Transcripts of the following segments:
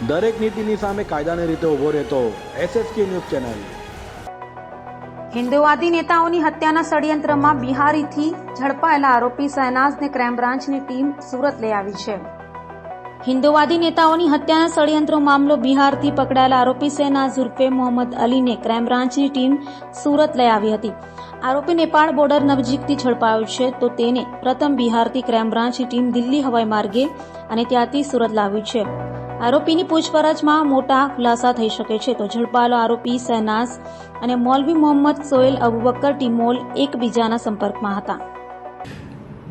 દરેક નીતિની સામે કાયદાની રીતે ઊભો રહેતો SSK ન્યૂઝ ચેનલ। હિન્દુવાદી નેતાઓની હત્યાના ષડયંત્રમાં બિહારીથી ઝડપાયેલા આરોપી શહેનાઝને ક્રાઇમ બ્રાન્ચની ટીમ સુરત લઈ આવી છે। હિન્દુવાદી નેતાઓની હત્યાના ષડયંત્ર મામલો બિહારથી પકડાયેલા આરોપી શહેનાઝ ઉર્ફે મોહમ્મદ અલીને ક્રાઇમ બ્રાન્ચની ટીમ સુરત લઈ આવી હતી। આરોપી નેપાળ બોર્ડર નજીકથી ઝડપાયો છે, તો તેને પ્રથમ બિહારથી ક્રાઇમ બ્રાન્ચની ટીમ દિલ્હી હવાઈ માર્ગે અને ત્યાંથી સુરત લાવી છે। આરોપીની પૂછપરછમાં મોટા ખુલાસા થઈ શકે છે। તો ઝડપાયેલો આરોપી શહેનાઝ અને મૌલવી મોહમ્મદ સોહેલ અબુબકર ટીમોલ એકબીજાના સંપર્કમાં હતા।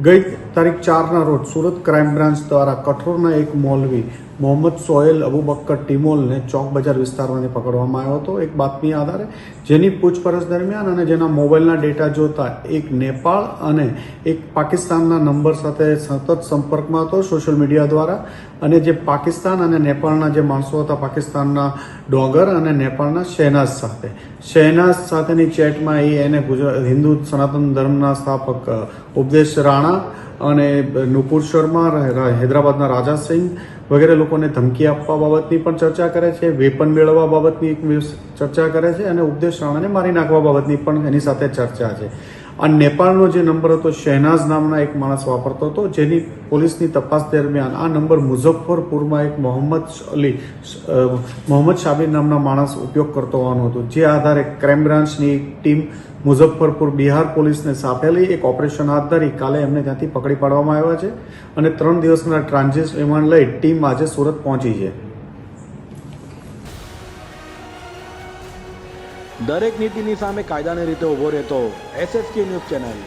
ગઈ તારીખ 4ના રોજ સુરત ક્રાઇમ બ્રાન્ચ દ્વારા કઠોરના એક મૌલવી મોહમ્મદ સોહેલ અબુબકર ટીમોલને ચોક બજાર વિસ્તારમાંથી પકડવામાં આવ્યો હતો એક બાતમી આધારે, જેની પૂછપરછ દરમિયાન અને જેના મોબાઈલના ડેટા જોતા એક નેપાળ અને એક પાકિસ્તાનના નંબર સાથે સતત સંપર્કમાં હતો સોશિયલ મીડિયા દ્વારા। અને જે પાકિસ્તાન અને નેપાળના જે માણસો હતા, પાકિસ્તાનના ડોગર અને નેપાળના શહેનાઝ સાથેની ચેટમાં એને હિન્દુ સનાતન ધર્મના સ્થાપક ઉપદેશ રાણા અને નુપુર શર્મા, હૈદરાબાદના રાજા સિંહ વગેરે લોકોને ધમકી આપવા બાબતની પણ ચર્ચા કરે છે, વેપન મેળવવા બાબતની ચર્ચા કરે છે અને ઉપદેશ રાણાને મારી નાખવા બાબતની પણ એની સાથે ચર્ચા છે। આ નેપાળનો જે નંબર હતો શહેનાઝ નામના એક માણસ વાપરતો હતો, જેની પોલીસની તપાસ દરમિયાન આ નંબર મુઝફ્ફરપુરમાં એક મોહમ્મદ શાબીર નામના માણસ ઉપયોગ કરતો હોવાનું હતું। જે આધારે ક્રાઇમ બ્રાન્ચની ટીમ મુઝફ્ફરપુર બિહાર પોલીસને સાપેલી એક ઓપરેશન હાથ ધરી કાલે એમને ત્યાંથી પકડી પાડવામાં આવ્યા છે અને 3 દિવસના ટ્રાન્ઝિટ રિમાન્ડ લઈ ટીમ આજે સુરત પહોંચી છે। દરેક નીતિની સામે કાયદાની રીતે ઊભો રહેતો SSK ન્યૂઝ ચેનલ।